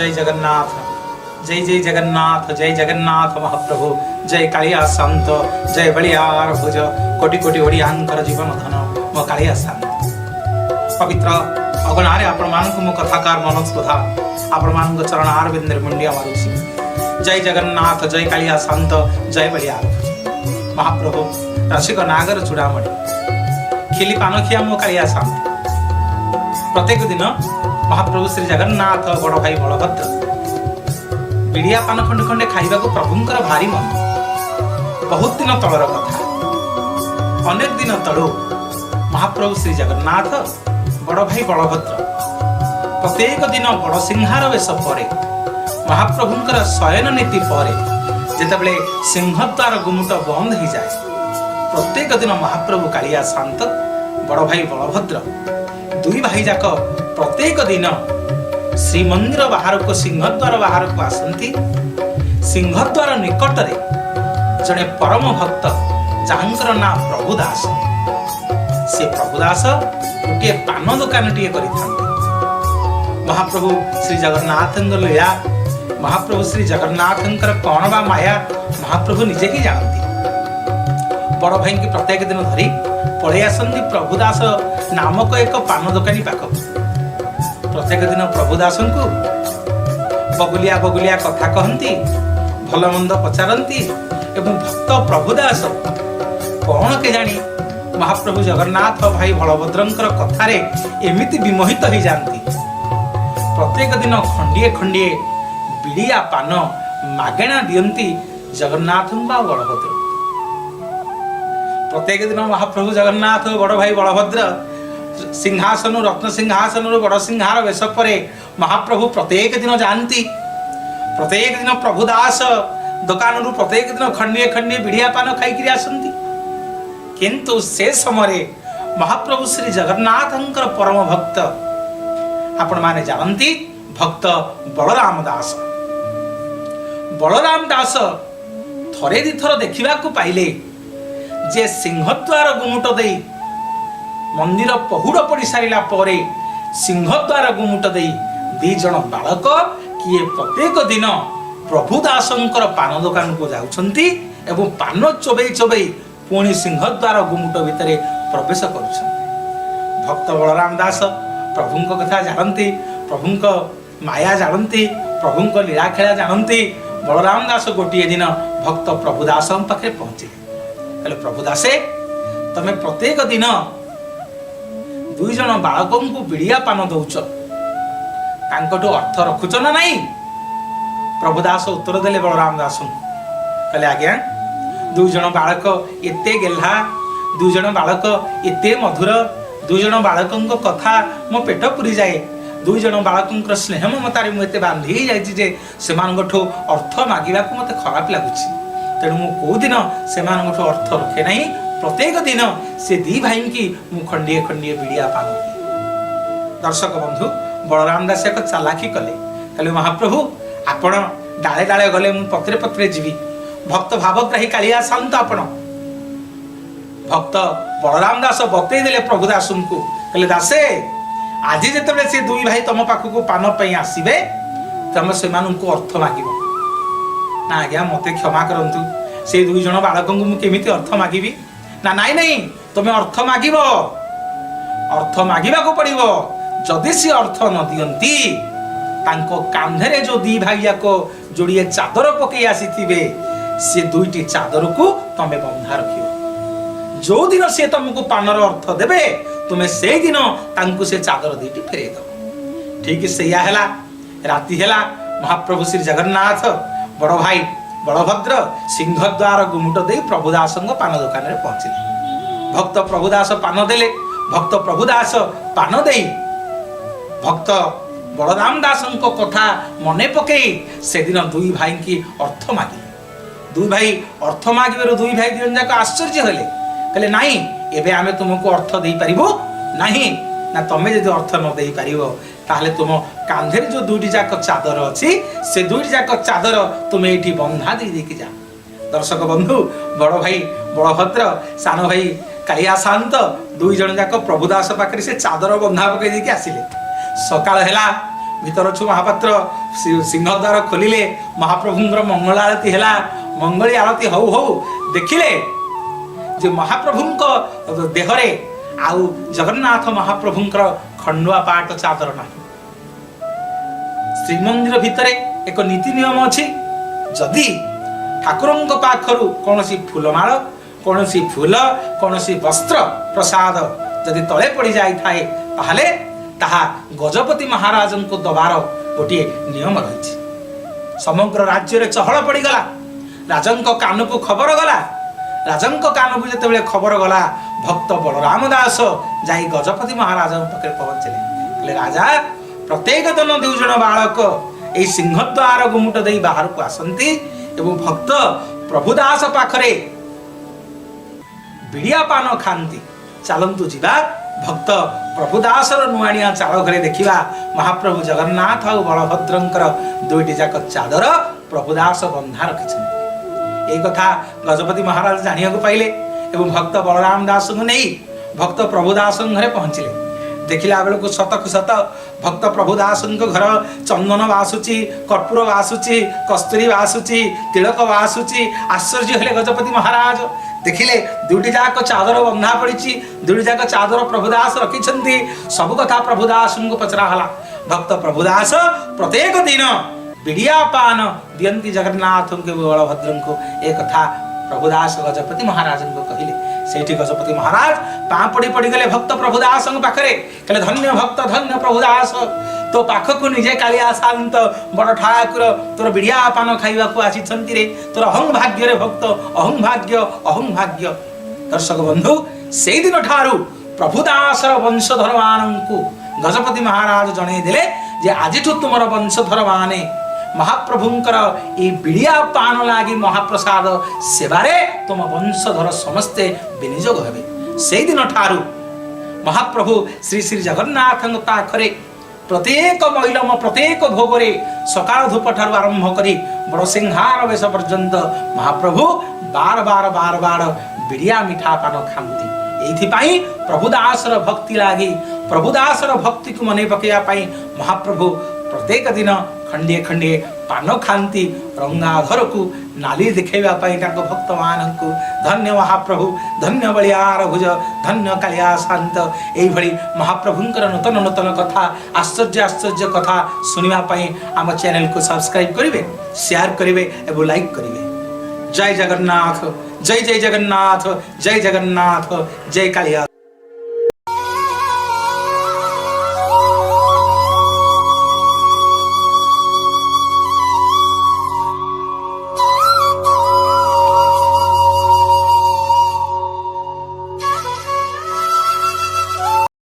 जय जगन्नाथ, जय जय जगन्नाथ, जय जगन्नाथ महाप्रभु, जय कालिया शांत, जय बलियार भुज, कोटि कोटि ओडियांकर जीवन धन मो कालिया शांत। पवित्र अगणारे आपण मानक मो कथाकार मनोज सुधा आपण मानक चरण आरविंदर मुंडिया मारुछि। जय जगन्नाथ, जय कालिया शांत, जय बलियार भुज। महाप्रभु रसिक नागर चूड़ामणि खिली पानखिया मो कालिया शांत। प्रत्येक दिन महाप्रभु श्री जगन्नाथ बड़ भाई बलभद्र बिड़िया पान खंडे खंडे खाइबा को प्रभुंकर भारी मन। बहुत दिन तलर कथा, अनेक दिन तलू महाप्रभु श्री जगन्नाथ बड़ भाई बलभद्र प्रत्येक दिन बड़ सिंहार वेश पर महाप्रभुंकर शयन नीति पर जेतेबेले सिंहद्वार गुमुट बंद हो जाए, प्रत्येक दिन महाप्रभु कालिया शांत बड़ भाई बलभद्र दुई भाई जाक प्रत्येक दिन श्रीमंदिर बाहर को सिंहद्वार बाहर को आसती। सिंहद्वार निकट में जड़े परम भक्त जहांकर ना प्रभुदास, से प्रभुदास गोटे पान दुकान टे कर महाप्रभु श्री जगन्नाथ लीला, महाप्रभु श्री जगन्नाथ कौन बा माया महाप्रभु निजे ही जानती। बड़ भाई की प्रत्येक दिन धरी पड़े आसती प्रभुदास नामक एक पान दुकानी पाख। प्रत्येक दिन प्रभुदास को बगुलिया बगुलिया कथा कहती, भल मंद पचारती एवं भक्त प्रभुदास कौन के जानी महाप्रभु जगन्नाथ भाई बलभद्रंकर कथारे एमिति विमोहित हो जाती। प्रत्येक दिन खंडिए खंडिए बिड़िया पान मागेणा दियंती जगन्नाथ बा बलभद्र। प्रत्येक दिन महाप्रभु जगन्नाथ बड़ भाई बलभद्र सिंहासन रत्न सिंहासन बड़ सिंहार वेश पर महाप्रभु प्रत्येक दिन जानती। प्रत्येक दिन प्रभुदास दुकान प्रत्येक दिन खंडिए खंडिए बिड़िया पान खाई आसती। किंतु से समय महाप्रभु श्री जगन्नाथंकर परम भक्त आपण माने जानती भक्त बलराम दास। बलराम दास थरे दी थर देखा पाइले जे सिंहद्वार गुमुट दे मंदिर पहुड़ पड़ सारा पर सिंहद्वार गुमुट दे दी जन बालक किए प्रत्येक दिन प्रभुदासंकर पान दुकान को जाउछंती एवं पान चोबई चोबई पुणी सिंहद्वार गुमुट भितर प्रवेश करुछंती। भक्त बलराम दास प्रभुंक कथा जानती, प्रभुंक माया जानती, प्रभुंक लीला खेला जानती। बलराम दास गोटे दिन भक्त प्रभुदास पाखे पहुंचे। प्रभुदासे तमे प्रत्येक दिन दुई जन बालकों को बिड़िया पान दौच, तांकटू अर्थ रखुच ना नहीं? प्रभुदास उत्तर देले बलराम दास कहले आज्ञा दुई जन बालक एते गेल्हा, दुई जन बालक एते मधुर, दुई जन बालकों कथा मो पेट पुरी जाए। दुई जन बालकों स्नेह ममतारे मुझे बांधी जाए सेमानठू अर्थ मागिबा को मते खराब लगुची। तेणु मु को दिन सेमानठू अर्थ रखे नहीं। प्रत्येक दिन से दी भाई की मु खंडिए खंडिए बिड़िया पान दिए। दर्शक बंधु बलराम दास एक चालाकी कले, कहले महाप्रभु आपण डाले डाले गले मु पत्रे पत्रे जीवी। भक्त भावग्राही कालिया शांत आपण। भक्त बलराम दास बतई देले प्रभुदास को, कहले दासे आज जिते से दुई भाई तुम पाखक पान पाई आसबे तुम से अर्थ मागिब ना? आज्ञा मते क्षमा करंतु, से दुई जन बालक केमिति अर्थ मागिबी ना? नाई नहीं, तुम्हें अर्थ मागिब, अर्थ मागिबा को पड़िबो। जदि से अर्थ न दियंती तांको कांधरे जो दी भाई जाक जोड़िए चादर पकई आसीथिबे से दुईटी चादर को तमे बंधा रखिबो। जो दिन से तुमको पानर अर्थ देबे तुम्हें से दिन तांको से चादर दीटी फेरे दो। ठीक सैया हैला। राति हैला, महाप्रभु श्री जगन्नाथ बड़ भाई बलभद्र सिंहद्वार गुमुट दे प्रभुदास पान दुकान रे पहुंचले। भक्त प्रभुदास पान देले। भक्त प्रभुदास पान दे भक्त बलराम दास कथा मने पकई से दिन दुई भाई की अर्थ मागिले। दुई भाई अर्थ मागिबार दुई भाई दिन जाक आश्चर्य हेले, कहले नाई एबे आमे तुमको अर्थ दे पारिबो नाही ना? तमे यदि अर्थ न दे पारिबो ताहले तुम कांधे जो दुईटी जाक चादर अच्छी से दुईटी जाक चादर तुम्हें ये बंधा दे देकी जा। दर्शक बंधु बड़ भाई बलभद्र सान भाई कालिया शांत दुई जन जाक प्रभुदास पाखे से चादर बंधा पकई देकी आसिले। सकाळ हैला भीतर छु महापात्र सिंहद्वार खोलिले महाप्रभुंर मंगल आरती है मंगली आरती हौ हौ देखिले जे महाप्रभुंक देहरे आउ जगन्नाथ महाप्रभुंकर खंडुआ पाट चादर ना श्रीमंदिर भितरे एक नीति नियम अच्छी जदि ठाकुरंक पाखरु कौनसी फूलमाल कौनसी फूल कौनसी वस्त्र प्रसाद जदि तले पड़ जाए ताहले ताहा गजपति महाराज को दबार गोटे नियम रही समग्र राज्य रे चहल पड़गला राजंक कान को खबर गला राजंक कान को जिते खबर गला भक्त बलराम दास जाई गजपति महाराज पाखे पहुंचले राजा प्रत्येक दिन दुई जन बालक यही सिंहद्वार गुमुट दे बाहर को आसती एवं भक्त प्रभुदास पाखरे बिड़िया पान खाती चलतु जीवा भक्त प्रभुदासर नुआणिया चाल घरे देखा महाप्रभु जगन्नाथ और बलभद्रंकर दुईटी जाक चादर प्रभुदास बंधा रखिछन एई कथा गजपति महाराज जानिया को पाइले एवं भक्त बलराम दास को नहीं भक्त प्रभुदास घरे पहुंचले देखिला बेल को शतक शत भक्त प्रभुदास घर चंदन बासुची कर्पूर बासुची कस्तूरी बासुची तिलक बासुची आश्चर्य हेले गजपति महाराज देखिले दुईटी जाक चादर बंधा पड़ी दुईटी जाक चादर प्रभुदास रखिछंती सब कथा प्रभुदास को पचरा हला भक्त प्रभुदास प्रत्येक दिन बिड़िया पान दियंती जगन्नाथ के बलभद्र को एक कथा प्रभुदास गजपति महाराज को कहले सेठी गजपति महाराज पाँ पड़ी पड़ी गले भक्त प्रभुदास पाखे कहले धन्य भक्त धन्य प्रभुदास तो पाखक निजे कालिया शांत बड़ ठाकुर तोर बिड़िया पान खाइबा को आसी रे तोर अहं भाग्य रे भक्त अहं भाग्य दर्शक बंधु से दिन ठारू प्रभुदासर वंशधर मानू गजपति महाराज जणे देले जे आजिठु तुमर वंशधर माने महाप्रभुंकर ये बिड़िया पान लागी महाप्रसाद सेवारे तुम वंशधर समस्ते विनियोग हेबे से दिन ठारू महाप्रभु श्री श्री जगन्नाथ पाखरे प्रत्येक मैलम प्रत्येक भोगरे सकाल धूप ठारू आरंभ करी बड़ सिंहार वेश पर्यंत महाप्रभु बार बार बार बार बिड़िया मिठा पान खाती एथिपाई प्रभुदासर भक्ति लागी प्रभुदासर भक्ति को मने पकेया पाई महाप्रभु प्रत्येक दिन खंडे खंडे पान खाती रंगाधर को नाली देखा भक्त मान धन्य महाप्रभु धन्य बलियार भुज धन्य कालिया शांत यही महाप्रभुंकर नूतन नूतन कथा आश्चर्य आश्चर्य कथा सुनिया आम चैनल को सब्सक्राइब करेंगे शेयर करेंगे और लाइक करेंगे। जय जगन्नाथ जय जय जगन्नाथ जय जगन्नाथ जय कालिया।